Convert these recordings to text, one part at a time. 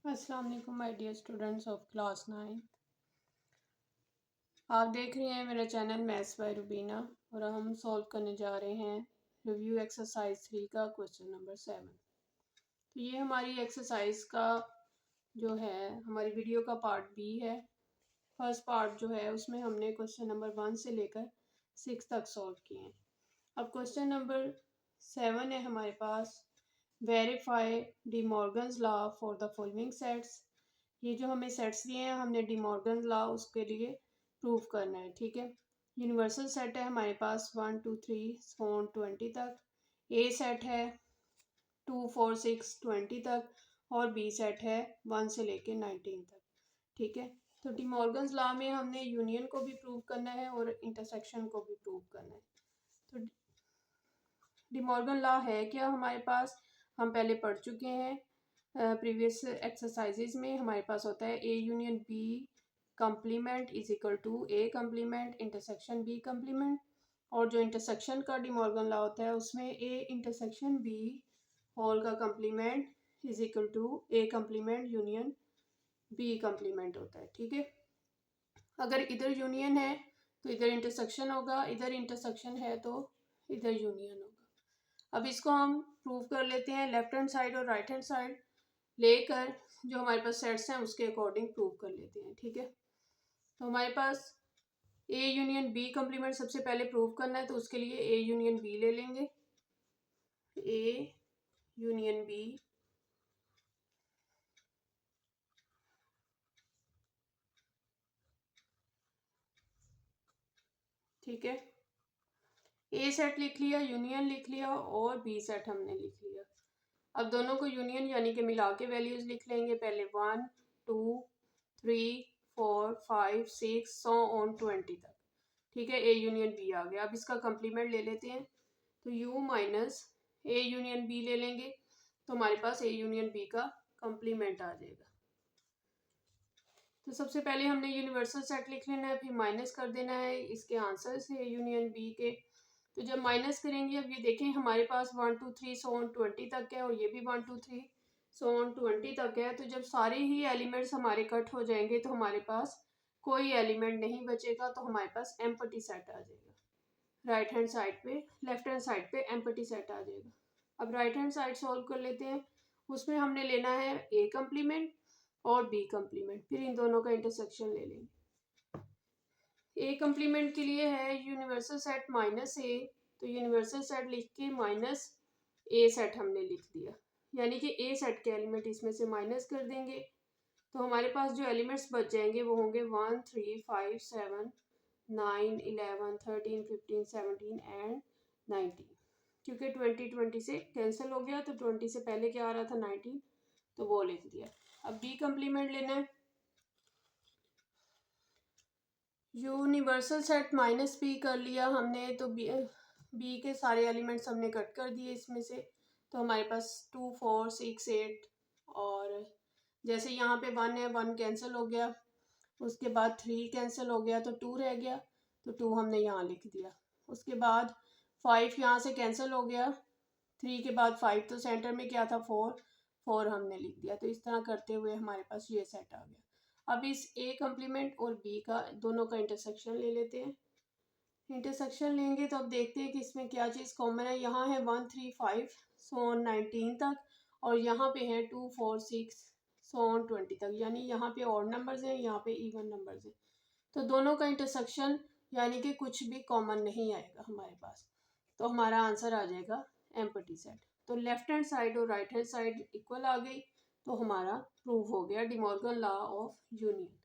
अस्सलाम वालेकुम my dear students of class 9। आप देख रहे हैं मेरा चैनल मैथ्स बाय रुबीना और हम सॉल्व करने जा रहे हैं रिव्यू एक्सरसाइज 3 का क्वेश्चन नंबर 7। तो ये हमारी एक्सरसाइज का जो है हमारी वीडियो का पार्ट बी है। फर्स्ट पार्ट जो है उसमें हमने क्वेश्चन नंबर 1 से लेकर 6 तक सॉल्व किए हैं। अब क्वेश्चन नंबर 7 है हमारे पास, verify De Morgan's law for the following sets. ये जो हमें सेट्स दिए हैं हमने डी मॉर्गन लॉ उसके लिए प्रूव करना है। ठीक है, यूनिवर्सल सेट है हमारे पास 1 2 3 20 तक, ए सेट है 2 4 6 20 तक और बी सेट है 1 से लेके 19 तक। ठीक है, तो डी मॉर्गन लॉ में हमने यूनियन को भी प्रूव करना है और इंटरसेक्शन को भी प्रूव करना है। तो डी मॉर्गन लॉ है क्या हमारे पास, हम पहले पढ़ चुके हैं प्रीवियस एक्सरसाइजेज में। हमारे पास होता है A union B complement is equal to A complement intersection B complement, और जो इंटरसेक्शन का डी मॉर्गन लॉ होता है उसमें ए इंटरसेक्शन बी होल का complement is equal to A complement union B complement होता है। ठीक है, अगर इधर यूनियन है तो इधर इंटरसेक्शन होगा, इधर इंटरसेक्शन है तो इधर यूनियन होगा। अब इसको हम प्रूव कर लेते हैं, लेफ्ट हैंड साइड और राइट हैंड साइड लेकर जो हमारे पास सेट्स हैं उसके अकॉर्डिंग प्रूव कर लेते हैं। ठीक है, तो हमारे पास ए यूनियन बी कंप्लीमेंट सबसे पहले प्रूव करना है, तो उसके लिए ए यूनियन बी ले लेंगे। ए यूनियन बी ठीक है, ए सेट लिख लिया, यूनियन लिख लिया और बी सेट हमने लिख लिया। अब दोनों को यूनियन यानी कि मिला के वैल्यूज लिख लेंगे, पहले 1 2 3 4 5 6 100 ऑन 20 तक। ठीक है, ए यूनियन बी आ गया। अब इसका कंप्लीमेंट ले लेते हैं, तो U minus A union B ले लेंगे, तो हमारे पास ए यूनियन बी का कंप्लीमेंट आ जाएगा। तो सबसे पहले हमने यूनिवर्सल सेट लिख लेना है, फिर माइनस कर देना है इसके आंसर से ए यूनियन बी के। तो जब माइनस करेंगे, अब ये देखें हमारे पास 1 2 3 100 ऑन 20 तक है और ये भी 1 2 3 100 ऑन 20 तक है। तो जब सारे ही एलिमेंट्स हमारे कट हो जाएंगे तो हमारे पास कोई एलिमेंट नहीं बचेगा, तो हमारे पास एम्प्टी सेट आ जाएगा। राइट हैंड साइड पे, लेफ्ट हैंड साइड पे एम्प्टी सेट आ जाएगा। अब राइट हैंड साइड सॉल्व कर लेते हैं, उसमें हमने लेना है ए कंप्लीमेंट और बी कंप्लीमेंट, फिर इन दोनों का इंटरसेक्शन ले लेंगे। ए कंप्लीमेंट के लिए है यूनिवर्सल सेट माइनस ए, तो यूनिवर्सल सेट लिख के माइनस ए सेट हमने लिख दिया, यानी कि ए सेट के एलिमेंट इसमें से माइनस कर देंगे, तो हमारे पास जो एलिमेंट्स बच जाएंगे वो होंगे 1 3 5 7 9 11 13 15 17 एंड 19, क्योंकि 20 से कैंसिल हो गया तो 20 से पहले क्या आ रहा था 19, तो वो लिख दिया। अब बी कंप्लीमेंट लेना है, यूनिवर्सल सेट माइनस बी कर लिया हमने, तो बी के सारे एलिमेंट्स हमने कट कर दिए इसमें से, तो हमारे पास 2 4 6 8 और जैसे यहाँ पे 1 है 1 कैंसिल हो गया, उसके बाद 3 कैंसिल हो गया तो 2 रह गया, तो 2 हमने यहाँ लिख दिया। उसके बाद 5 यहाँ से कैंसिल हो गया, 3 के बाद 5 तो सेंटर में क्या था 4 हमने लिख दिया। तो इस तरह करते हुए हमारे पास ये सेट आ गया। अब इस ए कंप्लीमेंट और बी का दोनों का इंटरसेक्शन ले लेते हैं। इंटरसेक्शन लेंगे तो अब देखते हैं कि इसमें क्या चीज़ कॉमन है। यहाँ है 1 3 5 100 19 तक और यहाँ पे है 2 4 6 100 20 तक, यानी यहाँ पे ऑड नंबर्स हैं, यहाँ पे इवन नंबर्स हैं। तो दोनों का इंटरसेक्शन यानी कि कुछ भी कॉमन नहीं आएगा हमारे पास, तो हमारा आंसर आ जाएगा एम्प्टी सेट। तो लेफ्ट हैंड साइड और राइट हैंड साइड इक्वल आ गई, तो हमारा प्रूव हो गया De Morgan law of union.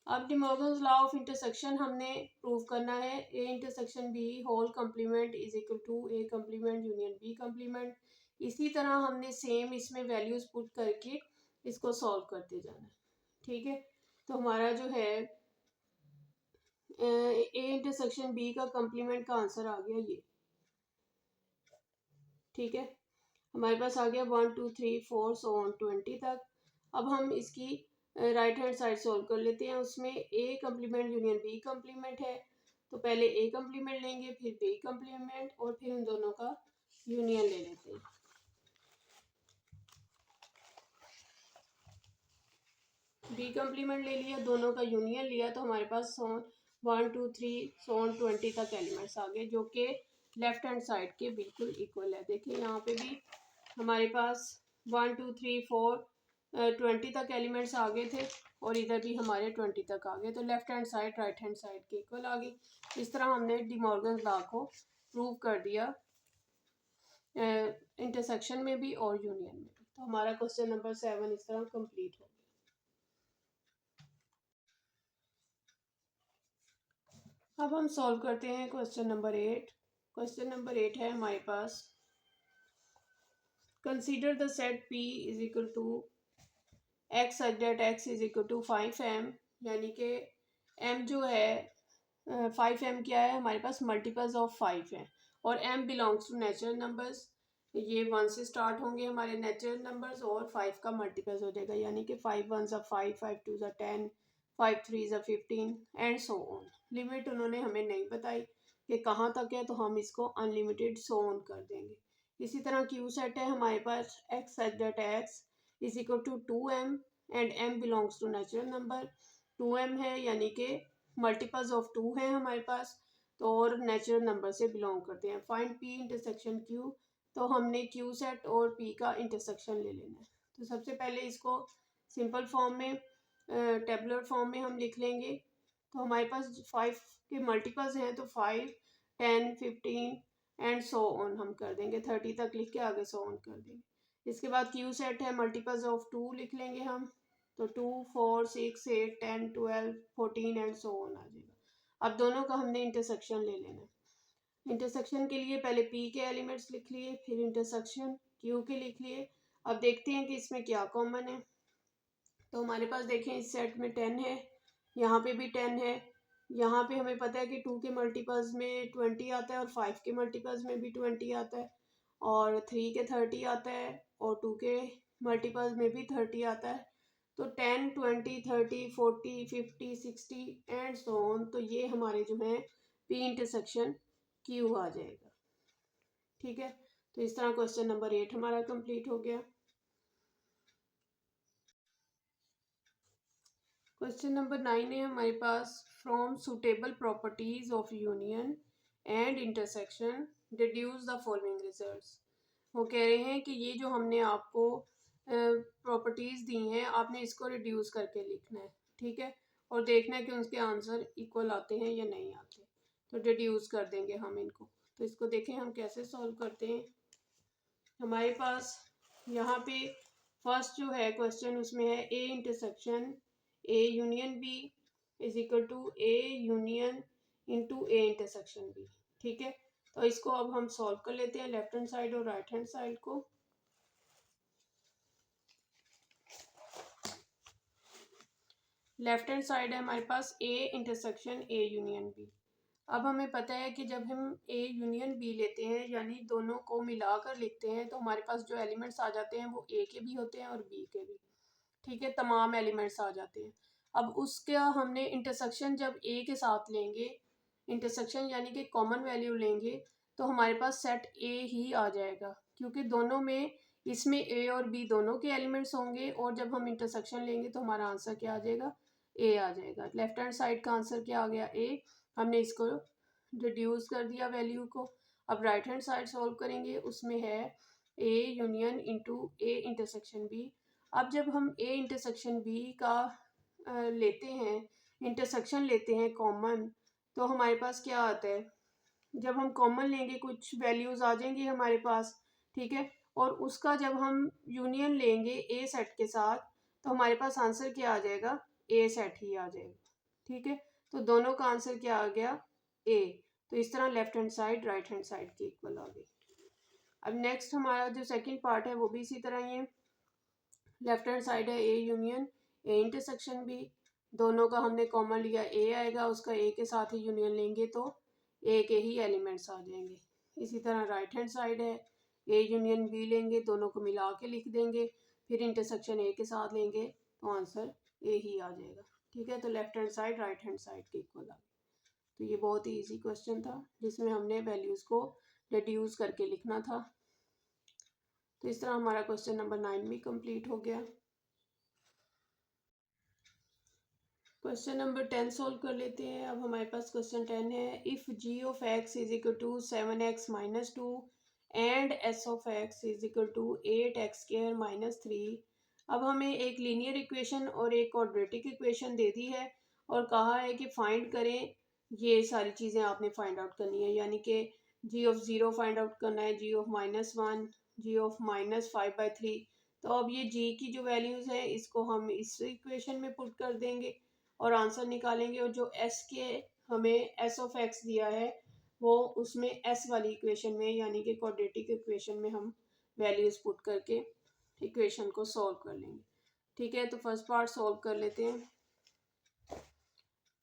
अब De Morgan law of intersection हमने प्रूव करना है, A intersection B whole complement is equal to A complement union B complement. इसी तरह हमने सेम इसमें वैल्यूज पुट करके इसको सॉल्व करते जाना है। ठीक है, तो हमारा जो है ए इंटरसेक्शन बी का कंप्लीमेंट का आंसर आ गया ये। ठीक है, हमारे पास आ गया 1 2 3 4 100 ऑन 20 तक। अब हम इसकी राइट हैंड साइड सॉल्व कर लेते हैं, उसमें ए कंप्लीमेंट यूनियन बी कंप्लीमेंट है, तो पहले ए कंप्लीमेंट लेंगे फिर बी कंप्लीमेंट और फिर उन दोनों का यूनियन ले लेते हैं। 3 कम्प्लीमेंट ले लिया, दोनों का यूनियन लिया, तो हमारे पास 1 2 3 20 तक एलिमेंट्स आ गए, जो कि लेफ्ट हैंड साइड के बिल्कुल इक्वल है। देखिए यहाँ पे भी हमारे पास 1 2 3 4 20 तक एलिमेंट्स आ गए थे, और इधर भी हमारे 20 तक आ गए, तो left hand side right hand side के इक्वल आ गई। इस तरह हमने डी मॉर्गन लॉ को प्रूव कर दिया इंटरसेक्शन में भी और यूनियन में भी। तो हमारा क्वेश्चन नंबर 7 इस तरह कंप्लीट हो गया। अब हम सॉल्व करते हैं क्वेश्चन नंबर 8। क्वेश्चन नंबर 8 है हमारे पास, consider the set P is equal to x such that x is equal to 5m, यानी कि m जो है 5m क्या है हमारे पास, मल्टीपल्स ऑफ 5 है, और m belongs to natural numbers. ये 1 से स्टार्ट होंगे हमारे नेचुरल नंबर्स, और 5 का मल्टीपल्स हो जाएगा, यानी कि 5 1 5 5 2 10 5 3 15 एंड सो ऑन। लिमिट उन्होंने हमें नहीं बताई कि कहाँ तक है, तो हम इसको अनलिमिटेड सो ऑन कर देंगे। इसी तरह क्यू सेट है हमारे पास, x such that x is equal to 2m and m belongs to natural number. 2m है यानी कि मल्टीपल्स ऑफ 2 है हमारे पास, तो और नेचुरल नंबर से बिलोंग करते हैं। फाइंड p इंटरसेक्शन q, तो हमने q सेट और p का इंटरसेक्शन ले लेना है। तो सबसे पहले इसको सिंपल फॉर्म में टेबुलर फॉर्म में हम लिख लेंगे। तो हमारे पास 5 के मल्टीपल्स हैं, तो 5 10 15 एंड सो ऑन हम कर देंगे, 30 तक लिख के आगे सो ऑन कर देंगे। इसके बाद क्यू सेट है, मल्टीपल्स ऑफ 2 लिख लेंगे हम, तो 2 4 6 8 10 12 14 एंड सो ऑन आ जाएगा। अब दोनों का हमने इंटरसेक्शन ले लेना है। इंटरसेक्शन के लिए पहले P के एलिमेंट्स लिख लिए, फिर इंटरसेक्शन Q के लिख लिए। अब देखते हैं कि इसमें क्या कॉमन है। तो हमारे पास देखें इस सेट में 10 है, यहाँ पे भी 10 है, यहाँ पे हमें पता है कि 2 के मल्टीपल्स में 20 आता है, और 5 के मल्टीपल्स में भी 20 आता है, और 3 के 30 आता है, और 2 के मल्टीपल्स में भी 30 आता है। तो 10 20 30 40 50 60 एंड सो ऑन, तो ये हमारे जो है P इंटरसेक्शन Q आ जाएगा। ठीक है, तो इस तरह क्वेश्चन नंबर 8 हमारा कंप्लीट हो गया। क्वेश्चन नंबर 9 है हमारे पास, from suitable properties of union and intersection deduce the following results. वो कह रहे हैं कि ये जो हमने आपको प्रॉपर्टीज दी हैं, आपने इसको रिड्यूस करके लिखना है। ठीक है, और देखना है कि उसके आंसर इक्वल आते हैं या नहीं आते, तो डिड्यूस कर देंगे हम इनको। तो इसको देखें हम कैसे सॉल्व करते हैं। हमारे पास यहाँ पे फर्स्ट जो है क्वेश्चन, उसमें है A intersection A union B is equal to A union into A intersection B. ठीक है, तो इसको अब हम सॉल्व कर लेते हैं, लेफ्ट हैंड साइड और राइट हैंड साइड को। लेफ्ट हैंड साइड है हमारे पास A intersection A union B. अब हमें पता है कि जब हम ए यूनियन बी लेते हैं, यानी दोनों को मिलाकर लिखते हैं, तो हमारे पास जो एलिमेंट्स आ जाते हैं वो ए के भी होते हैं और बी के भी। ठीक है, तमाम एलिमेंट्स आ जाते हैं। अब उसका हमने इंटरसेक्शन जब ए के साथ लेंगे, इंटरसेक्शन यानी कि कॉमन वैल्यू लेंगे, तो हमारे पास सेट ए ही आ जाएगा, क्योंकि दोनों में इसमें ए और बी दोनों के एलिमेंट्स होंगे, और जब हम इंटरसेक्शन लेंगे तो हमारा आंसर क्या आ जाएगा, ए आ जाएगा। लेफ्ट हैंड साइड का आंसर क्या आ गया, ए। हमने इसको रिड्यूस कर दिया वैल्यू को। अब राइट हैंड साइड सॉल्व करेंगे, उसमें है A union into A intersection B. अब जब हम ए इंटरसेक्शन बी का लेते हैं, इंटरसेक्शन लेते हैं कॉमन, तो हमारे पास क्या आता है, जब हम कॉमन लेंगे कुछ वैल्यूज आ जाएंगी हमारे पास। ठीक है, और उसका जब हम यूनियन लेंगे ए सेट के साथ, तो हमारे पास आंसर क्या आ जाएगा, ए सेट ही आ जाएगा। ठीक है, तो दोनों का आंसर क्या आ गया, ए। तो इस तरह left hand side right hand side की इक्वल आ गई। अब नेक्स्ट हमारा जो सेकंड पार्ट है वो भी इसी तरह ही है। लेफ्ट हैंड साइड है A union A intersection B, दोनों का हमने कॉमन लिया, ए आएगा, उसका ए के साथ ही यूनियन लेंगे तो ए के ही एलिमेंट्स आ जाएंगे। इसी तरह राइट हैंड साइड है ए यूनियन बी लेंगे, दोनों को मिला के लिख देंगे, फिर इंटरसेक्शन ए के साथ लेंगे तो आंसर ए ही आ जाएगा। ठीक है, तो left hand side right hand side के इक्वल आ गई। तो ये बहुत ही ईजी क्वेश्चन था, जिसमें हमने वैल्यूज़ को रिड्यूस करके लिखना था। तो इस तरह हमारा क्वेश्चन नंबर 9 भी कंप्लीट हो गया। क्वेश्चन नंबर 10 सोल्व कर लेते हैं। अब हमारे पास क्वेश्चन 10 है, if g of x is equal to 7x minus 2 and s of x is equal to 8x square minus 3। अब हमें एक लीनियर इक्वेशन और एक क्वाड्रेटिक इक्वेशन दे दी है और कहा है कि फाइंड करें। ये सारी चीज़ें आपने फाइंड आउट करनी है, यानी कि g ऑफ 0 फाइंड आउट करना है, g ऑफ -1, g ऑफ -5/3। तो अब ये g की जो वैल्यूज़ है इसको हम इस इक्वेशन में पुट कर देंगे और आंसर निकालेंगे। और जो एस के हमें एस ऑफ एक्स दिया है वो उसमें एस वाली इक्वेशन में यानी कि क्वाड्रेटिक इक्वेशन में हम वैल्यूज पुट करके इक्वेशन को सॉल्व कर लेंगे। ठीक है, तो फर्स्ट पार्ट सॉल्व कर लेते हैं।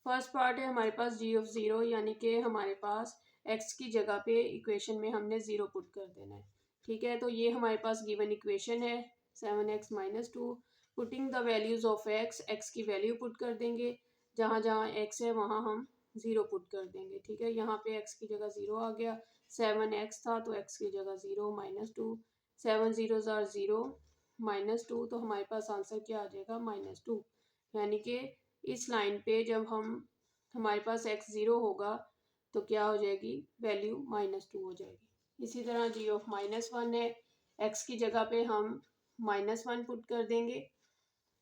फर्स्ट पार्ट है हमारे पास जी ऑफ ज़ीरो, यानी कि हमारे पास एक्स की जगह पे इक्वेशन में हमने ज़ीरो पुट कर देना है। ठीक है, तो ये हमारे पास गिवन इक्वेशन है 7x minus 2। Putting the values of x, x की वैल्यू पुट कर देंगे, जहाँ जहाँ एक्स है वहाँ हम ज़ीरो पुट कर देंगे। ठीक है, यहाँ पे एक्स की जगह ज़ीरो आ गया, 7x था तो एक्स की जगह ज़ीरो माइनस 2, 7 ज़ीरो ज़ार ज़ीरो माइनस 2, तो हमारे पास आंसर क्या आ जाएगा -2। यानी कि इस लाइन पे जब हम हमारे पास x ज़ीरो होगा तो क्या हो जाएगी, वैल्यू -2 हो जाएगी। इसी तरह g ऑफ -1 है, x की जगह पे हम -1 पुट कर देंगे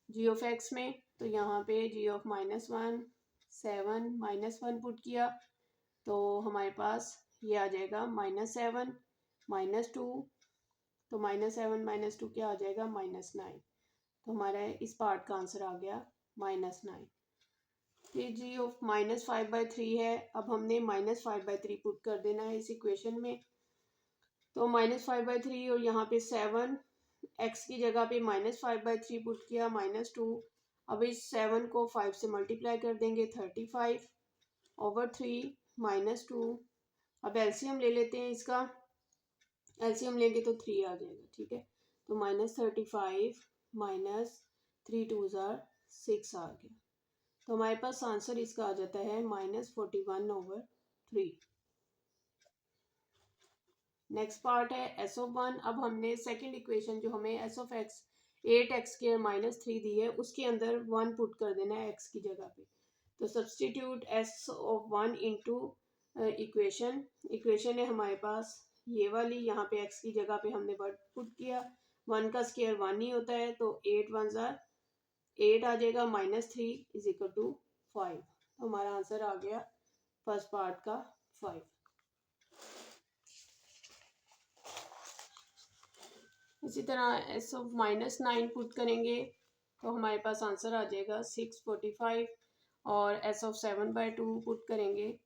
g ऑफ x में, तो यहाँ पे g ऑफ -1 7 -1 पुट किया तो हमारे पास ये आ जाएगा -7 -2, तो -7 -2 क्या आ जाएगा -9। तो हमारा इस पार्ट का आंसर आ गया -9। फिर जी ऑफ -5/3 है, अब हमने -5/3 पुट कर देना है इस इक्वेशन में। तो -5/3 और यहाँ पे 7, एक्स की जगह पे -5/3 पुट किया -2। अब इस 7 को 5 से मल्टीप्लाई कर देंगे 35/3 -2। अब एलसीएम ले लेते हैं इसका, एलसीएम लेंगे तो 3 आ जाएगा। ठीक है, तो -35 -3 2 ज़ार 6 आ गया, तो हमारे पास आंसर इसका आ जाता है -41/3। नेक्स्ट पार्ट है एस ऑफ 1। अब हमने सेकंड इक्वेशन जो हमें S of x 8x square minus 3 दी है उसके अंदर 1 पुट कर देना है x की जगह पे। तो substitute S of 1 into equation, equation है हमारे पास ये वाली, यहाँ पे x की जगह पे हमने 1 पुट किया, 1 का स्क्वायर 1 ही होता है, तो 8 1 ज़ार 8 आ जाएगा, -3 इज इक्वल टू 5। तो हमारा आंसर आ गया फर्स्ट पार्ट का 5। इसी तरह एस ऑफ -9 पुट करेंगे तो हमारे पास आंसर आ जाएगा 645। और एस ऑफ 7/2 पुट करेंगे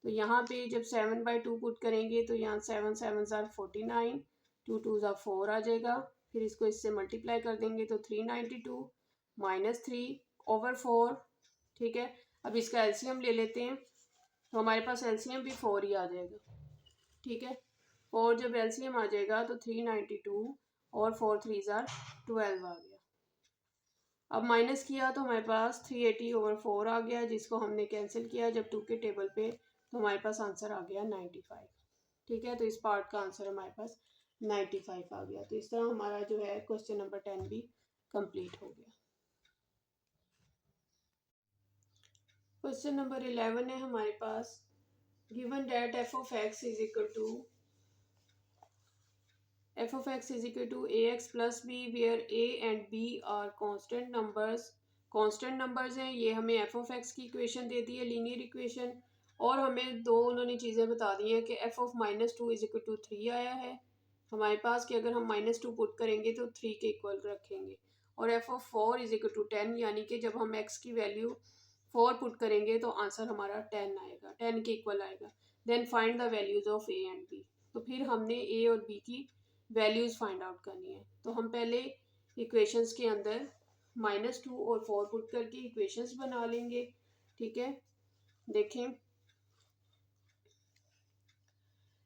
तो यहाँ पे जब 7/2 पुट करेंगे तो यहाँ 7 7 ज़ार 49, 2 2 ज़ार 4 आ जाएगा। फिर इसको इससे मल्टीप्लाई कर देंगे तो 392 -3/4। ठीक है, अब इसका एलसीएम ले लेते हैं तो हमारे पास एलसीएम भी 4 ही आ जाएगा। ठीक है, 4 जब एलसीएम आ जाएगा तो 392 और 4 3 ज़ार 12 आ गया। अब माइनस किया तो हमारे पास 380/4 आ गया, जिसको हमने कैंसिल किया जब 2 के टेबल पे तो हमारे पास आंसर आ गया 95। ठीक है, तो इस पार्ट का आंसर हमारे पास 95 आ गया। तो इस तरह हमारा जो है क्वेश्चन नंबर 10 भी कंप्लीट हो गया। क्वेश्चन नंबर 11 है हमारे पास, given that f of x is equal to f of x is equal to ax plus b where a and b are constant numbers। constant numbers हैं, ये हमें f of x की equation दे दी है linear equation, और हमें दो उन्होंने चीज़ें बता दी हैं कि f of -2 is equal to 3 आया है हमारे पास कि अगर हम -2 पुट करेंगे तो 3 के इक्वल रखेंगे, और f of 4 is equal to 10, यानी कि जब हम x की वैल्यू 4 पुट करेंगे तो आंसर हमारा 10 आएगा, 10 के इक्वल आएगा। Then find the values of a and b। तो फिर हमने a और b की वैल्यूज़ फाइंड आउट करनी है। तो हम पहले इक्वेशंस के अंदर -2 और 4 पुट करके इक्वेशंस बना लेंगे। ठीक है, देखें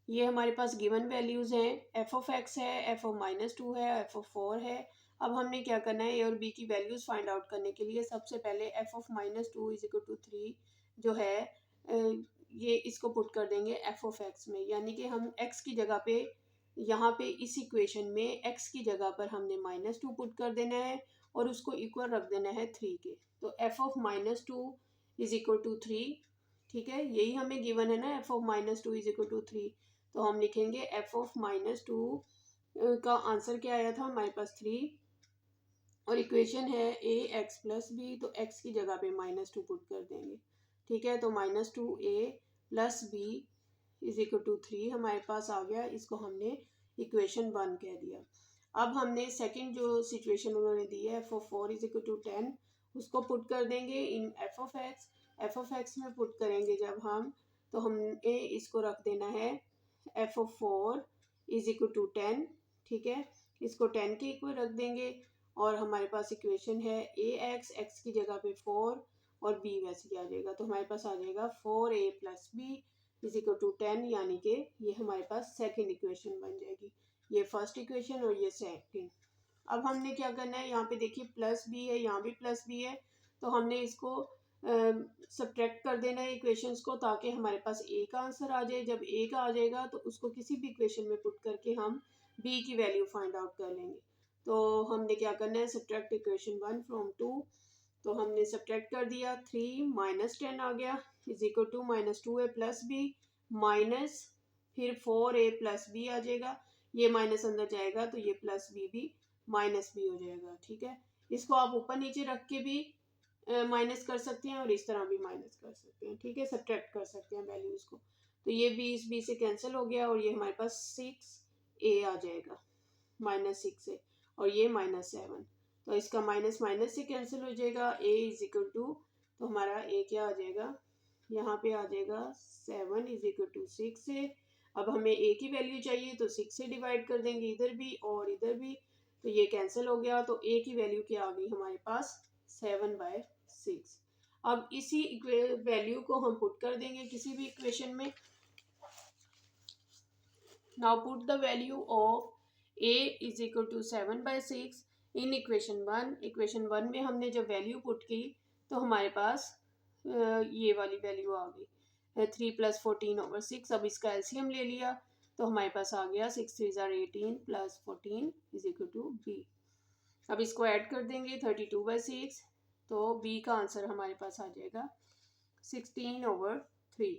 ये हमारे पास गिवन वैल्यूज़ हैं, एफ ऑफ एक्स है, एफ ऑफ -2 है, एफ ऑफ 4 है। अब हमने क्या करना है, ए और बी की वैल्यूज़ फाइंड आउट करने के लिए सबसे पहले f of -2 is equal to 3 जो है ये इसको पुट कर देंगे एफ ऑफ एक्स में, यानी कि हम एक्स की जगह पे यहाँ पे इस इक्वेशन में x की जगह पर हमने -2 पुट कर देना है और उसको इक्वल रख देना है 3 के। तो f of -2 is equal to 3, ठीक है, यही हमें गिवन है ना, f of -2 is equal to 3। तो हम लिखेंगे f ऑफ -2 का आंसर क्या आया था हमारे पास 3, और इक्वेशन है a x प्लस बी, तो x की जगह पे -2 पुट कर देंगे, ठीक है। तो -2a plus b is equal to 3 हमारे पास आ गया, इसको हमने इक्वेशन 1 कह दिया। अब हमने सेकंड जो सिचुएशन उन्होंने दी है f of 4 is equal to 10, उसको पुट कर देंगे इन f ऑफ x में पुट करेंगे जब हम, तो हमने इसको रख देना है f of 4 is equal to 10, ठीक है, इसको 10 के इक्वल रख देंगे और हमारे पास इक्वेशन है x की जगह पे 4 और b वैसे ही आ जाएगा, तो हमारे पास आ जाएगा 4a plus b is equal to 10, यानी कि ये हमारे पास सेकंड इक्वेशन बन जाएगी। ये फर्स्ट इक्वेशन और ये सेकंड। अब हमने क्या करना है, यहाँ पे देखिए प्लस बी है, यहाँ भी प्लस बी है, तो हमने इसको सब्ट्रैक्ट कर देना है इक्वेशंस को, ताकि हमारे पास ए का आंसर आ जाए। जब ए का आ जाएगा तो उसको किसी भी इक्वेशन में पुट करके हम बी की वैल्यू फाइंड आउट कर लेंगे। तो हमने क्या करना है, सब्ट्रैक्ट इक्वेशन 1 फ्रॉम 2, तो हमने सब्ट्रैक्ट कर दिया, 3 माइनस 10 आ गया is equal to -2a plus b minus फिर 4a प्लस बी आ जाएगा, ये माइनस अंदर जाएगा तो ये प्लस बी भी माइनस बी हो जाएगा, ठीक है। इसको आप ऊपर नीचे रख के भी माइनस कर सकते हैं और इस तरह भी माइनस कर सकते हैं, ठीक है, सब्ट्रैक्ट कर सकते हैं वैल्यूज को। तो ये बी इस बी से कैंसिल हो गया और ये हमारे पास 6a आ जाएगा -6 से, और ये -7, तो इसका माइनस माइनस से कैंसिल हो जाएगा, a इज इक्वल टू, तो हमारा a क्या आ जाएगा, यहाँ पे आ जाएगा 7 इज इक्वल टू 6 से। अब हमें a की वैल्यू चाहिए तो 6 से डिवाइड कर देंगे इधर भी और इधर भी, तो ये कैंसिल हो गया, तो a की वैल्यू क्या आ गई हमारे पास 7/6। अब इसी वैल्यू को हम पुट कर देंगे किसी भी इक्वेशन में। Now put the value of a is equal to 7/6 in equation 1। Equation 1 में हमने जब वैल्यू पुट की तो हमारे पास ये वाली वैल्यू आ गई 3 + 14/6। अब इसका एलसीएम ले लिया तो हमारे पास आ गया 6 3 = 18 + 14 इज इक्वल टू b। अब इसको ऐड कर देंगे 32/6, तो b का आंसर हमारे पास आ जाएगा 16/3।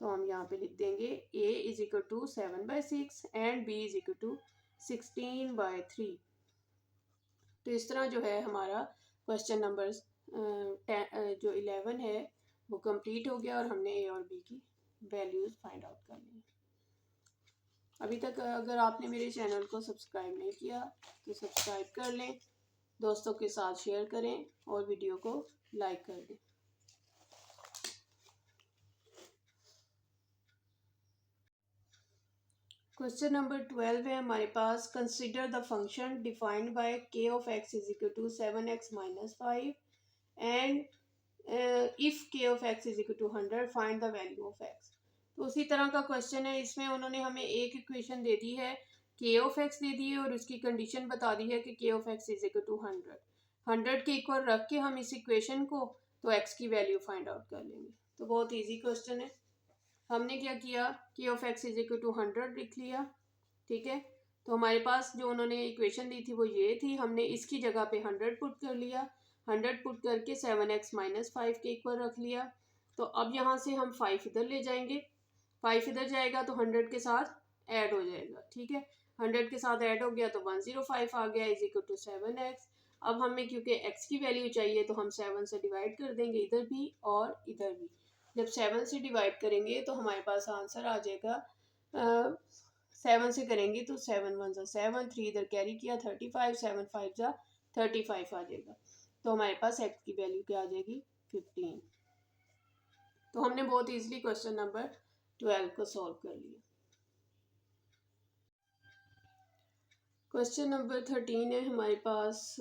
तो हम यहाँ पे लिख देंगे a is equal to 7/6 and b is equal to 16/3। तो इस तरह जो है हमारा क्वेश्चन नंबर जो 11 है वो कंप्लीट हो गया और हमने a और b की वैल्यूज फाइंड आउट कर ली। अभी तक अगर आपने मेरे चैनल को सब्सक्राइब नहीं किया तो सब्सक्राइब कर लें, दोस्तों के साथ शेयर करें और वीडियो को लाइक कर दें। क्वेश्चन नंबर 12 है हमारे पास, consider the function defined by k of x is equal to 7x - 5 and if k of x is equal to 100 find the value of x। तो उसी तरह का क्वेश्चन है, इसमें उन्होंने हमें एक इक्वेशन दे दी है, k ऑफ x दे दी है और उसकी कंडीशन बता दी है कि k of x is equal to 100 के इक्वल रख के हम इस इक्वेशन को तो x की वैल्यू फाइंड आउट कर लेंगे। तो बहुत इजी क्वेश्चन है। हमने क्या किया, k of x is equal to 100 लिख लिया, ठीक है। तो हमारे पास जो उन्होंने इक्वेशन दी थी वो ये थी, हमने इसकी जगह पे 100 पुट कर लिया, 100 पुट करके 7x - 5 के इक्वल रख लिया। तो अब यहाँ से हम 5 इधर ले जाएंगे, 5 इधर जाएगा तो 100 के साथ ऐड हो जाएगा, ठीक है, 100 के साथ ऐड हो गया तो 105 आ गया इज इक्वल टू 7x। अब हमें क्योंकि x की वैल्यू चाहिए तो हम 7 से डिवाइड कर देंगे इधर भी और इधर भी। जब 7 से डिवाइड करेंगे तो हमारे पास आंसर आ जाएगा 7 से करेंगे तो 7 1 = 7, 3 इधर कैरी किया 35, 7 5 = 35 आ जाएगा। तो हमारे पास x की वैल्यू क्या आ जाएगी 15। तो हमने बहुत इजीली क्वेश्चन नंबर 12 को सॉल्व कर लिया। क्वेश्चन नंबर 13 है हमारे पास,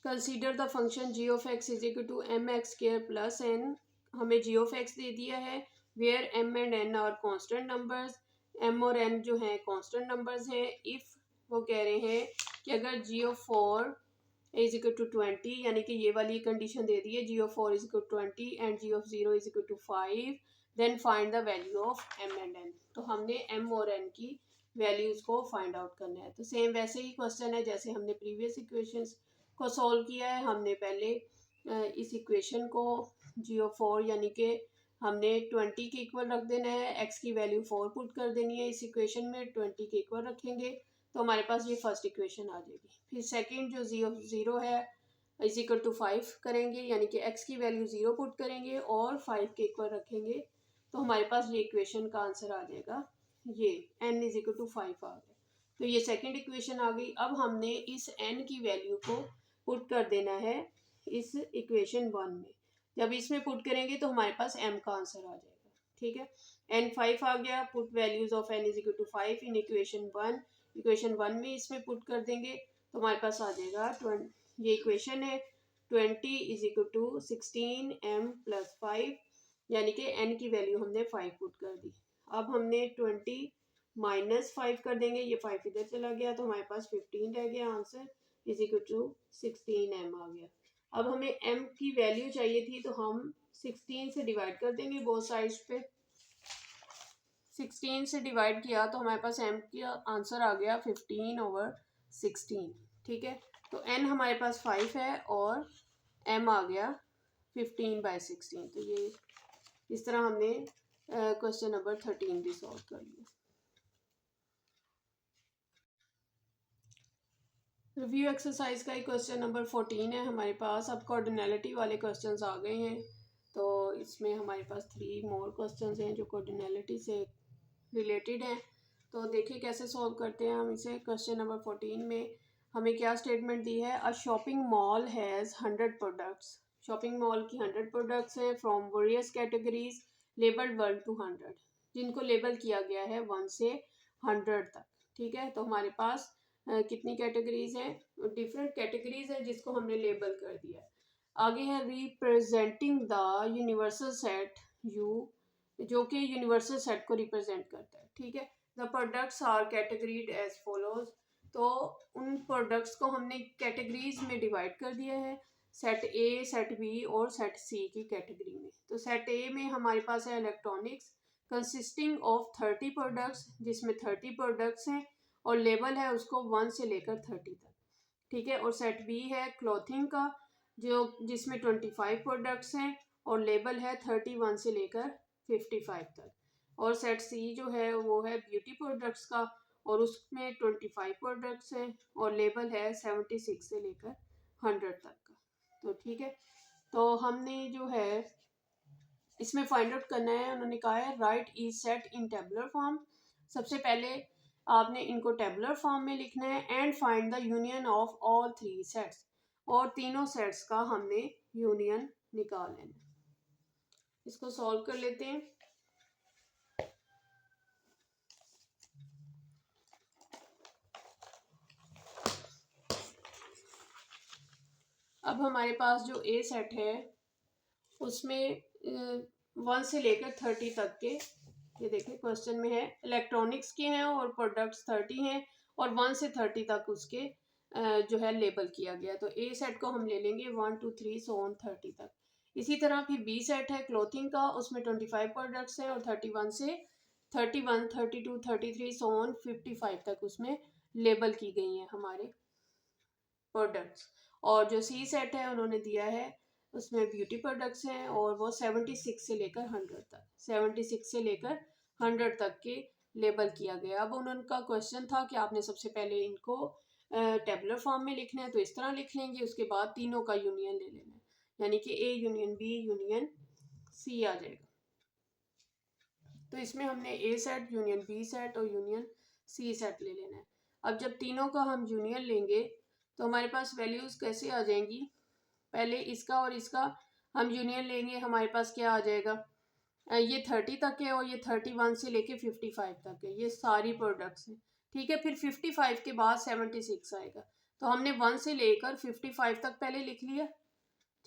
consider the function g of x is equal to mx² plus n। हमें g ऑफ x दे दिया है where m and n are constant numbers, m और n जो हैं कांस्टेंट नंबर्स हैं। इफ वो कह रहे हैं कि अगर g of 4 is equal to 20, यानी कि ये वाली कंडीशन दे दी है g of 4 is equal to 20 and g of 0 is equal to 5, then find the value of m and n। तो हमने m और n की वैल्यूज़ को फाइंड आउट करना है। तो सेम वैसे ही क्वेश्चन है जैसे हमने प्रीवियस इक्वेशंस को सॉल्व किया है। हमने पहले इस इक्वेशन को G4 यानी कि हमने 20 के इक्वल रख देना है, x की वैल्यू 4 पुट कर देनी है इस इक्वेशन में, 20 के इक्वल रखेंगे तो हमारे पास ये फर्स्ट इक्वेशन आ जाएगी। फिर सेकंड जो 0 है इज इक्वल टू 5 करेंगे, यानी कि x की वैल्यू 0 पुट करेंगे और 5 के इक्वल रखेंगे तो हमारे पास ये इक्वेशन का आंसर आ जाएगा, ये n इज इक्वल टू 5 आ गया। तो ये सेकंड इक्वेशन आ गई। अब हमने इस n की वैल्यू को पुट कर देना है इस इक्वेशन 1 में। जब इसमें पुट करेंगे तो हमारे पास m का आंसर आ जाएगा। ठीक है, n 5 आ गया। Put values of n is equal to 5 in equation 1। Equation 1 में इसमें पुट कर देंगे तो हमारे पास आ जाएगा ये इक्वेशन है 20 is equal to 16m plus 5, यानी कि n की वैल्यू हमने 5 पुट कर दी। अब हमने 20 माइनस 5 कर देंगे, ये 5 इधर चला गया तो हमारे पास 15 रह गया, answer is equal to 16m आ गया। अब हमें m की वैल्यू चाहिए थी तो हम 16 से डिवाइड कर देंगे बोथ साइड्स पे। 16 से डिवाइड किया तो हमारे पास m का आंसर आ गया 15/16। ठीक है, तो n हमारे पास 5 है और m आ गया 15/16। तो ये इस तरह हमने क्वेश्चन नंबर 13 भी सॉल्व कर लिया। रिव्यू एक्सरसाइज का ही क्वेश्चन नंबर 14 है हमारे पास। अब कोऑर्डिनलिटी वाले क्वेश्चंस आ गए हैं तो इसमें हमारे पास 3 मोर क्वेश्चंस हैं जो कोऑर्डिनलिटी से रिलेटेड हैं। तो देखिए कैसे सॉल्व करते हैं हम इसे। क्वेश्चन नंबर 14 में हमें क्या स्टेटमेंट दी है, अ shopping mall has 100 products. Shopping mall की 100 प्रोडक्ट्स हैं from various categories labelled 1 to 100, जिनको लेबल किया गया है 1 से 100 तक। ठीक है, तो हमारे पास कितनी कैटेगरीज हैं, डिफरेंट कैटेगरीज हैं जिसको हमने लेबल कर दिया है। आगे है representing the universal set you, जो कि यूनिवर्सल सेट को रिप्रेजेंट करता है। ठीक है, the products are categorized as follows. तो उन प्रोडक्ट्स को हमने कैटेगरीज में डिवाइड कर दिया है, सेट ए, सेट बी और सेट सी की कैटेगरी में। तो सेट ए में हमारे पास है इलेक्ट्रॉनिक्स कंसिस्टिंग ऑफ 30 प्रोडक्ट्स, जिसमें 30 प्रोडक्ट्स हैं और लेबल है उसको 1 से लेकर 30 तक। ठीक है, और सेट बी है क्लॉथिंग का जो जिसमें 25 प्रोडक्ट्स हैं और लेबल है 31 से लेकर 55 तक। और सेट सी जो है वो है ब्यूटी प्रोडक्ट्स का और उसमें 25 प्रोडक्ट्स हैं और लेबल है 76 से लेकर 100 तक का। तो ठीक है, तो हमने जो है इसमें फाइंड आउट करना है। उन्होंने कहा है राइट ईच सेट इन टेबुलर फॉर्म। सबसे पहले आपने इनको टेबुलर फॉर्म में लिखना है and find the union of all 3 sets, और तीनों सेट्स का हमने यूनियन निकाल लेना। इसको सॉल्व कर लेते हैं। अब हमारे पास जो ए सेट है उसमें 1 से लेकर 30 तक के, ये देखिए क्वेश्चन में है, इलेक्ट्रॉनिक्स के हैं और प्रोडक्ट्स 30 हैं और 1 से 30 तक उसके जो है लेबल किया गया। तो ए सेट को हम ले लेंगे 1 2 3 so on 30 तक। इसी तरह फिर बी सेट है क्लोथिंग का, उसमें 25 प्रोडक्ट्स हैं और 31 से 31 32 33 so on 55 तक उसमें लेबल की गई हैं हमारे प्रोडक्ट्स। और जो सी सेट है उन्होंने दिया है उसमें ब्यूटी प्रोडक्ट्स हैं और वो 76 से लेकर 100 तक, 76 से लेकर 100 तक के लेबल किया गया। अब उनका क्वेश्चन था कि आपने सबसे पहले इनको टेबुलर फॉर्म में लिखना है, तो इस तरह लिख लेंगे, उसके बाद तीनों का यूनियन ले लेना है, यानी कि A union B union C आ जाएगा। तो इसमें हमने A set union B set और यूनियन सी सेट ले लेना है। अब जब तीनों का हम यूनियन लेंगे तो हमारे पास वैल्यूज़ कैसे आ जाएंगी, पहले इसका और इसका हम यूनियन लेंगे, हमारे पास क्या आ जाएगा, ये 30 तक है और ये 31 से लेके 55 तक है, ये सारी प्रोडक्ट्स हैं। ठीक है, फिर 55 के बाद 76 आएगा, तो हमने 1 से लेकर 55 तक पहले लिख लिया।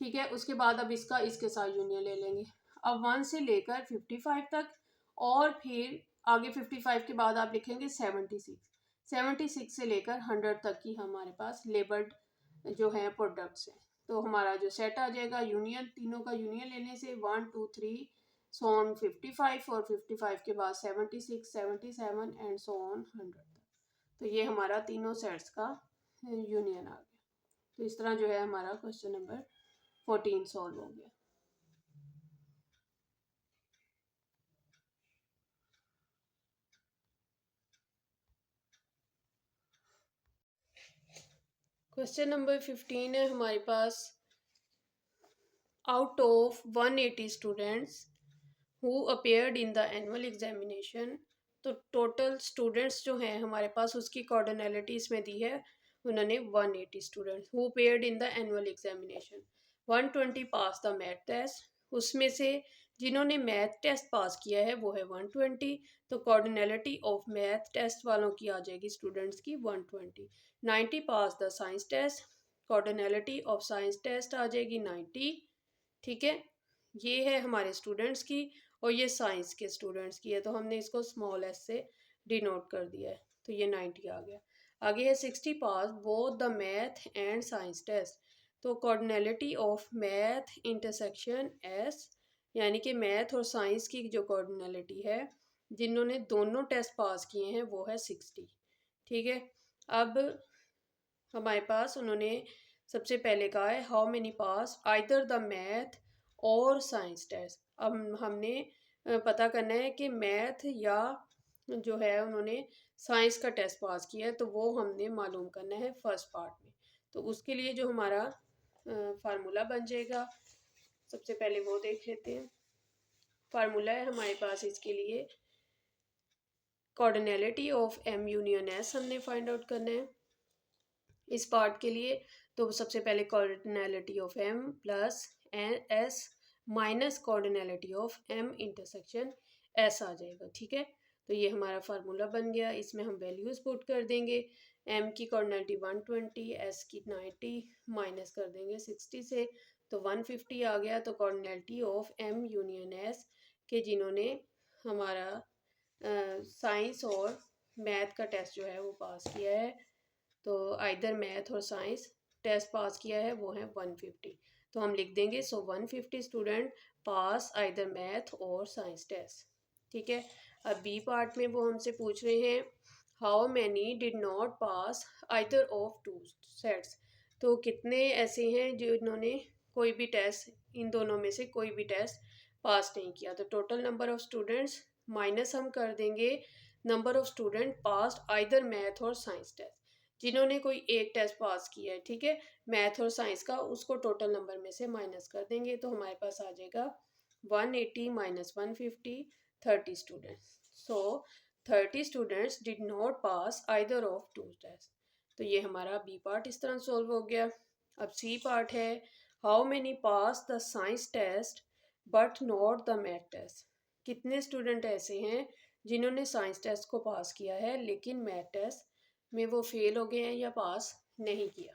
ठीक है, उसके बाद अब इसका इसके साथ यूनियन ले लेंगे। अब 1 से लेकर 55 तक और फिर आगे 55 के बाद आप लिखेंगे 76 से लेकर 100 तक की हमारे पास लेबल्ड जो है प्रोडक्ट्स हैं। तो हमारा जो सेट आ जाएगा यूनियन, तीनों का यूनियन लेने से 1 2 3 सो ऑन 55 और 55 के बाद 76, 77 एंड सो ऑन 100 तक। तो ये हमारा तीनों सेट्स का यूनियन आ गया। तो इस तरह जो है हमारा क्वेश्चन नंबर 14 सॉल्व हो गया। क्वेश्चन नंबर 15 है हमारे पास, out of 180 students who appeared in the annual examination, तो टोटल स्टूडेंट्स जो हैं हमारे पास उसकी कॉर्डिनलिटी इसमें दी है, उन्होंने 180 students who appeared in the annual examination, 120 pass the math test, उसमें से जिन्होंने मैथ टेस्ट पास किया है वो है 120, तो कॉर्डिनलिटी ऑफ मैथ टेस्ट वालों की आ जाएगी स्टूडेंट्स की 120। 90 pass the science test, cardinality of science test आ जाएगी 90। ठीक है, ये है हमारे स्टूडेंट्स की और ये साइंस के स्टूडेंट्स की है, तो हमने इसको स्मॉल एस से डिनोट कर दिया है, तो ये 90 आ गया। आगे है 60 pass both the math and science test, तो cardinality of math intersection S, यानी कि मैथ और साइंस की जो कॉर्डिनलिटी है जिन्होंने दोनों टेस्ट पास किए हैं वो है 60। ठीक है, अब हमारे पास उन्होंने सबसे पहले कहा है how many pass either the math और साइंस टेस्ट। अब हमने पता करना है कि मैथ या जो है उन्होंने साइंस का टेस्ट पास किया है, तो वो हमने मालूम करना है फर्स्ट पार्ट में। तो उसके लिए जो हमारा फार्मूला बन जाएगा, सबसे पहले वो देख लेते हैं। फार्मूला है हमारे पास इसके लिए, cardinality of M union S हमने फाइंड आउट करना है इस पार्ट के लिए। तो सबसे पहले cardinality of M plus S minus cardinality of M intersection S आ जाएगा। ठीक है, तो ये हमारा फार्मूला बन गया, इसमें हम वैल्यूज पुट कर देंगे। एम की कॉर्डिनलिटी 120, एस की 90, माइनस कर देंगे 60 से, तो 150 आ गया। तो cardinality of M union S के जिन्होंने हमारा साइंस और मैथ का टेस्ट जो है वो पास किया है, तो आइदर मैथ और साइंस टेस्ट पास किया है वो है 150, तो हम लिख देंगे सो 150 स्टूडेंट पास आइदर मैथ और साइंस टेस्ट। ठीक है, अब बी पार्ट में वो हमसे पूछ रहे हैं how many did not pass either of two sets, तो कितने ऐसे हैं जिन्होंने कोई भी टेस्ट, इन दोनों में से कोई भी टेस्ट पास नहीं किया। तो total number of students minus हम कर देंगे number of student pass either math और साइंस टेस्ट, जिन्होंने कोई एक टेस्ट पास किया है। ठीक है, मैथ और साइंस का, उसको टोटल नंबर में से माइनस कर देंगे, तो हमारे पास आ जाएगा 180 minus 150, 30 students. So 30 students did not pass either of two test. तो ये हमारा बी पार्ट इस तरह सॉल्व हो गया। अब सी पार्ट है how many pass the science test but not the math test, कितने स्टूडेंट ऐसे हैं जिन्होंने साइंस टेस्ट को पास किया है लेकिन मैथ टेस्ट में वो फेल हो गए हैं या पास नहीं किया।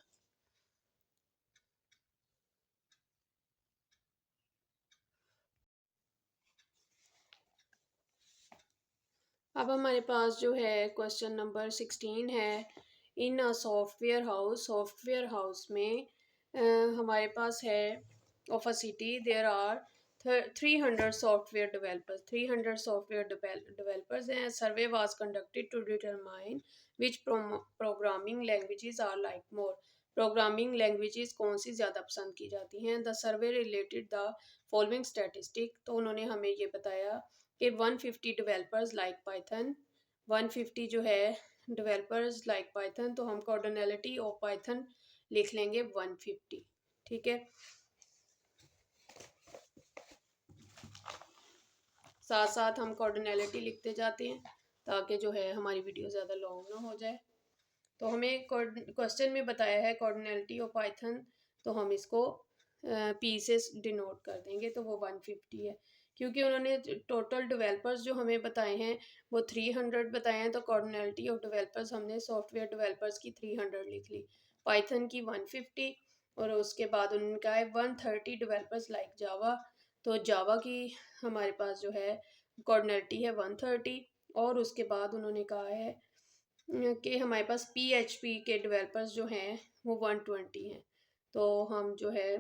अब हमारे पास जो है क्वेश्चन नंबर 16 है, in a software house, software house में हमारे पास है of a city there are 300 software developers, 300 software developers हैं। Survey was conducted to determine which programming languages are like more, programming languages कौन सी ज़्यादा पसंद की जाती हैं। The survey related the following statistic, तो उन्होंने हमें ये बताया कि 150 डेवलपर्स लाइक पाइथन, 150 जो है डेवलपर्स लाइक पाइथन, तो हम कॉर्डिनलिटी ऑफ पाइथन लिख लेंगे 150। ठीक है, साथ साथ हम कॉर्डिनलिटी लिखते जाते हैं ताकि जो है हमारी वीडियो ज़्यादा लॉन्ग ना हो जाए। तो हमें क्वेश्चन में बताया है कॉर्डिनलिटी ऑफ पाइथन, तो हम इसको पी से डिनोट कर देंगे, तो वो 150 है, क्योंकि उन्होंने टोटल डेवलपर्स जो हमें बताए हैं वो 300 बताए हैं, तो कॉर्डिनलिटी ऑफ डेवलपर्स हमने सॉफ्टवेयर डेवलपर्स की 300 लिख ली, पाइथन की 150, और उसके बाद उन्होंने कहा है 130 डेवलपर्स लाइक जावा, तो जावा की हमारे पास जो है कॉर्डिनलिटी है 130, और उसके बाद उन्होंने कहा है कि हमारे पास PHP के डेवलपर्स जो हैं वो 120 हैं, तो हम जो है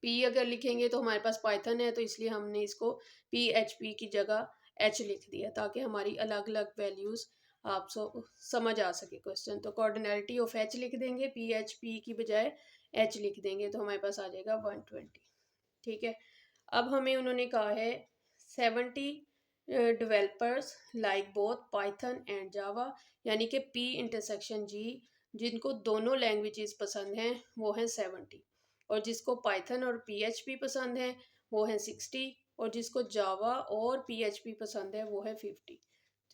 पी अगर लिखेंगे तो हमारे पास पाइथन है, तो इसलिए हमने इसको PHP की जगह H लिख दिया ताकि हमारी अलग अलग वैल्यूज़ आप समझ आ सके क्वेश्चन। तो कार्डिनलिटी ऑफ H लिख देंगे, PHP की बजाय H लिख देंगे, तो हमारे पास आ जाएगा 120। ठीक है, अब हमें उन्होंने कहा है 70 developers like both Python and Java, यानी कि P/G जिनको दोनों लैंग्वेजेस पसंद हैं वो हैं 70, और जिसको पाइथन और PHP पसंद है वो है 60, और जिसको जावा और PHP पसंद है वो है 50।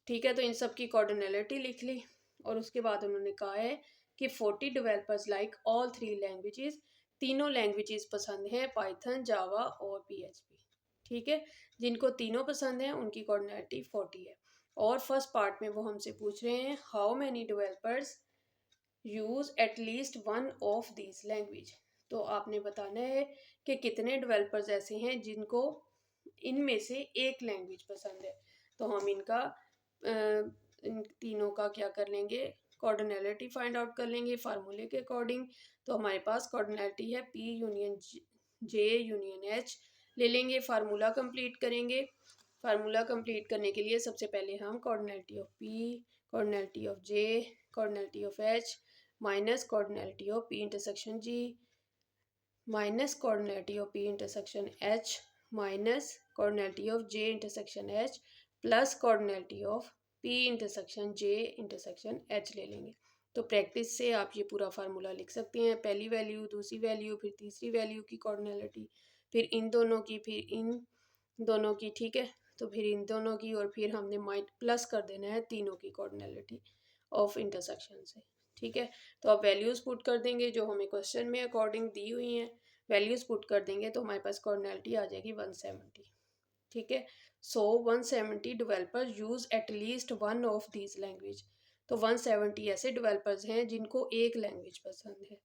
ठीक है, तो इन सब की कॉर्डिनलिटी लिख ली, और उसके बाद उन्होंने कहा है कि 40 डेवलपर्स लाइक ऑल 3 लैंग्वेजेस, तीनों लैंग्वेजेस पसंद हैं, पाइथन, जावा और PHP। ठीक है, जिनको तीनों पसंद हैं उनकी कॉर्डिनलिटी 40 है। और फर्स्ट पार्ट में वो हमसे पूछ रहे हैं how many developers use at least one of this language. तो आपने बताना है कि कितने डेवलपर्स ऐसे हैं जिनको इनमें से एक लैंग्वेज पसंद है। तो हम इनका इन तीनों का क्या कर लेंगे, कॉर्डिनलिटी फाइंड आउट कर लेंगे फार्मूले के अकॉर्डिंग। तो हमारे पास कॉर्डिनलिटी है P union J union H, ले लेंगे, फार्मूला कंप्लीट करेंगे। फार्मूला कंप्लीट करने के लिए सबसे पहले हम cardinality of P, cardinality of J, cardinality of H minus cardinality of P intersection G minus cardinality of P intersection H minus cardinality of J intersection H plus cardinality of P intersection J intersection H ले लेंगे। तो practice से आप ये पूरा formula लिख सकते हैं, पहली वैल्यू, दूसरी वैल्यू, फिर तीसरी वैल्यू की कॉर्डिनलिटी, फिर इन दोनों की, फिर इन दोनों की। ठीक है, तो फिर इन दोनों की, और फिर हमने माइनस प्लस कर देना है तीनों की कॉर्डिनलिटी ऑफ इंटरसेक्शन से। ठीक है, तो आप वैल्यूज़ पुट कर देंगे जो हमें क्वेश्चन में अकॉर्डिंग दी हुई हैं, वैल्यूज़ पुट कर देंगे तो हमारे पास कॉर्डिनलिटी आ जाएगी 170। ठीक है, सो 170 developer use at least one of this language. तो 170 ऐसे डेवलपर्स हैं जिनको एक लैंग्वेज पसंद है।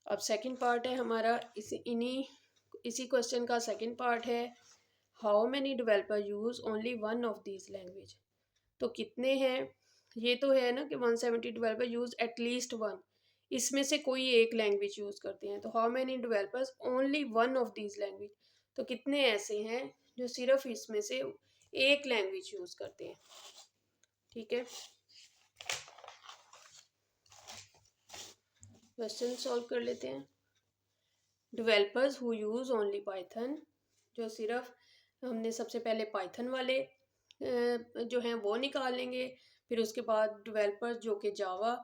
अब सेकंड पार्ट है हमारा, इसी क्वेश्चन का सेकंड पार्ट है how many developer use only one of this language. तो कितने हैं, ये तो है ना कि 170 डेवलपर यूज एटलीस्ट वन, इसमें से कोई एक लैंग्वेज यूज करते हैं। तो how many developers only one of these language, तो कितने ऐसे हैं जो सिर्फ इसमें से एक लैंग्वेज यूज करते हैं। ठीक है, क्वेश्चन सॉल्व कर लेते हैं। Developers who use only Python, जो सिर्फ हमने सबसे पहले पाइथन वाले जो हैं वो निकाल लेंगे, फिर उसके बाद डेवलपर्स जो कि जावा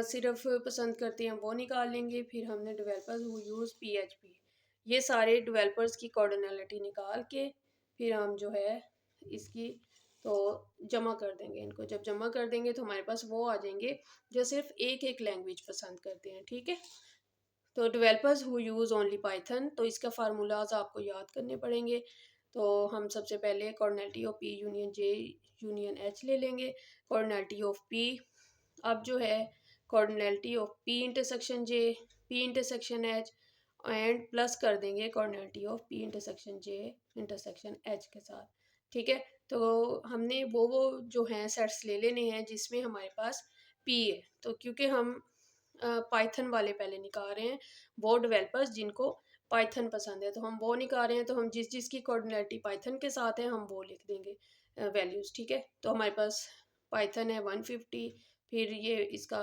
सिर्फ पसंद करते हैं वो निकाल लेंगे, फिर हमने डेवलपर्स हु यूज़ PHP, ये सारे डेवलपर्स की कॉर्डिनलिटी निकाल के फिर हम जो है इसकी तो जमा कर देंगे इनको। जब जमा कर देंगे तो हमारे पास वो आ जाएंगे जो सिर्फ एक एक लैंग्वेज पसंद करते हैं। ठीक है, तो developers who use only Python, तो इसका फार्मूलाज आपको याद करने पड़ेंगे। तो हम सबसे पहले cardinality of P union J union H ले लेंगे। कॉर्डिनलिटी ऑफ P, अब जो है cardinality of P intersection J, P intersection H and plus कर देंगे cardinality of P intersection J intersection H के साथ। ठीक है, तो हमने वो जो हैं सेट्स ले लेने हैं जिसमें हमारे पास P है। तो क्योंकि हम पाइथन वाले पहले निकाल रहे हैं, वो डेवलपर्स जिनको पाइथन पसंद है, तो हम वो निकाल रहे हैं, तो हम जिस जिसकी कोऑर्डिनेटी पाइथन के साथ है हम वो लिख देंगे वैल्यूज़। ठीक है, तो हमारे पास पाइथन है 150, फिर ये इसका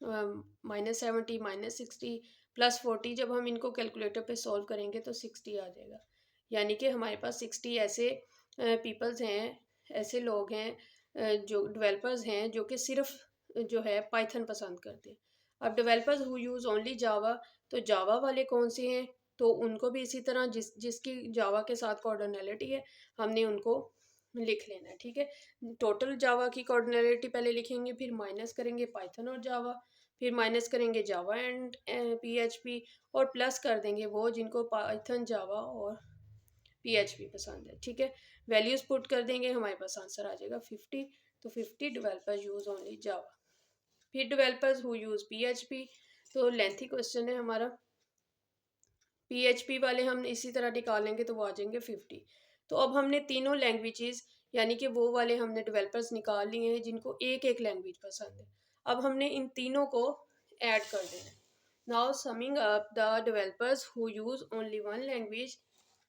-70 -60 +40, जब हम इनको कैलकुलेटर पे सॉल्व करेंगे तो 60 आ जाएगा। यानी कि हमारे पास 60 ऐसे पीपल्स हैं, ऐसे लोग हैं जो डेवलपर्स हैं जो कि सिर्फ जो है पाइथन पसंद करते हैं। अब डेवलपर्स हु यूज़ ओनली जावा, तो जावा वाले कौन से हैं, तो उनको भी इसी तरह जिसकी जावा के साथ कोऑर्डिनलिटी है हमने उनको लिख लेना है। ठीक है, टोटल जावा की कोऑर्डिनलिटी पहले लिखेंगे, फिर माइनस करेंगे पाइथन और जावा, फिर माइनस करेंगे जावा एंड PHP, और प्लस कर देंगे वो जिनको पाइथन, जावा और PHP पसंद है। ठीक है, वैल्यूज़ पुट कर देंगे, हमारे पास आंसर आ जाएगा 50। तो 50 डेवलपर यूज़ ओनली जावा। फिर डेवलपर्स हु यूज़ PHP, तो लेंथी क्वेश्चन है हमारा, PHP वाले हम इसी तरह निकालेंगे तो वो आ जाएंगे 50। तो अब हमने तीनों लैंग्वेजेस, यानी कि वो वाले हमने डेवलपर्स निकाल लिए हैं जिनको एक एक लैंग्वेज पसंद है। अब हमने इन तीनों को ऐड कर देना है। Now summing up the developers who use only one language,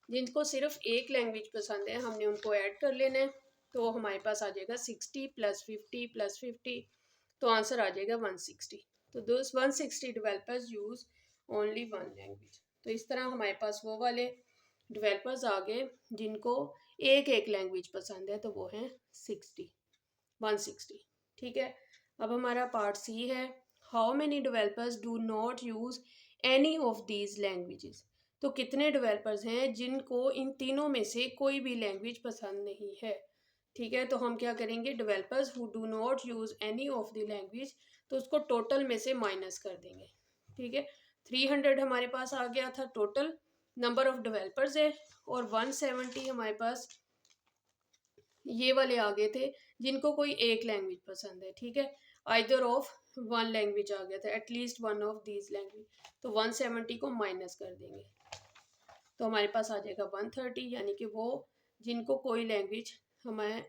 जिनको सिर्फ एक लैंग्वेज पसंद है हमने उनको ऐड कर लेना है। तो हमारे पास आ जाएगा 60 + 50 + 50, तो आंसर आ जाएगा 160। तो दोस 160 developers use only one language. तो इस तरह हमारे पास वो वाले डेवलपर्स आ गए जिनको एक एक लैंग्वेज पसंद है, तो वो हैं 160। ठीक है। अब हमारा पार्ट सी है, how many developers do not use any of these languages. तो कितने डेवलपर्स हैं जिनको इन तीनों में से कोई भी लैंग्वेज पसंद नहीं है। ठीक है, तो हम क्या करेंगे, developers who do not use any of the language, तो उसको टोटल में से माइनस कर देंगे। ठीक है, 300 हमारे पास आ गया था टोटल नंबर ऑफ डेवलपर्स है, और 170 हमारे पास ये वाले आ गए थे जिनको कोई एक लैंग्वेज पसंद है। ठीक है, आइदर ऑफ वन लैंग्वेज आ गया था, at least one of these language, तो 170 को माइनस कर देंगे तो हमारे पास आ जाएगा 130, यानी कि वो जिनको कोई लैंग्वेज हमें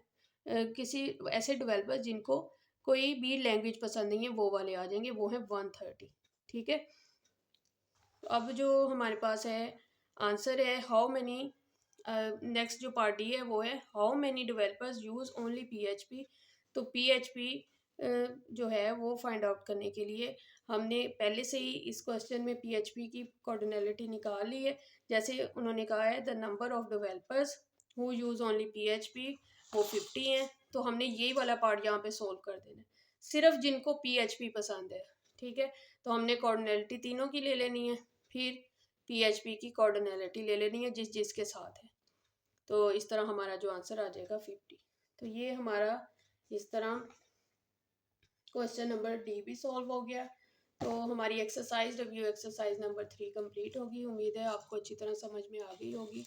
किसी ऐसे डेवलपर जिनको कोई भी लैंग्वेज पसंद नहीं है वो वाले आ जाएंगे, वो है 130। ठीक है, अब जो हमारे पास है आंसर है हाउ मैनी, नेक्स्ट जो पार्टी है वो है how many developers use only PHP. तो पीएचपी जो है वो फाइंड आउट करने के लिए हमने पहले से ही इस क्वेश्चन में पीएचपी की कोऑर्डिनलिटी निकाल ली है। जैसे उन्होंने कहा है the number of developers who use only PHP, वो 50 हैं, तो हमने यही वाला पार्ट यहाँ पे सोल्व कर देना है, सिर्फ जिनको पीएचपी पसंद है। ठीक है, तो हमने कोऑर्डिनलिटी तीनों की ले लेनी है, फिर पीएचपी की कोऑर्डिनलिटी ले लेनी है जिस जिसके साथ है, तो इस तरह हमारा जो आंसर आ जाएगा 50। तो ये हमारा इस तरह क्वेश्चन नंबर डी भी सॉल्व हो गया। तो हमारी exercise review exercise number 3 complete होगी। उम्मीद है आपको अच्छी तरह समझ में आ गई होगी।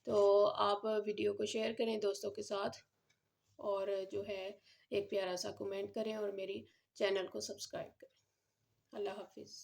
तो आप वीडियो को शेयर करें दोस्तों के साथ, और जो है एक प्यारा सा कमेंट करें, और मेरी चैनल को सब्सक्राइब करें। अल्लाह हाफिज़।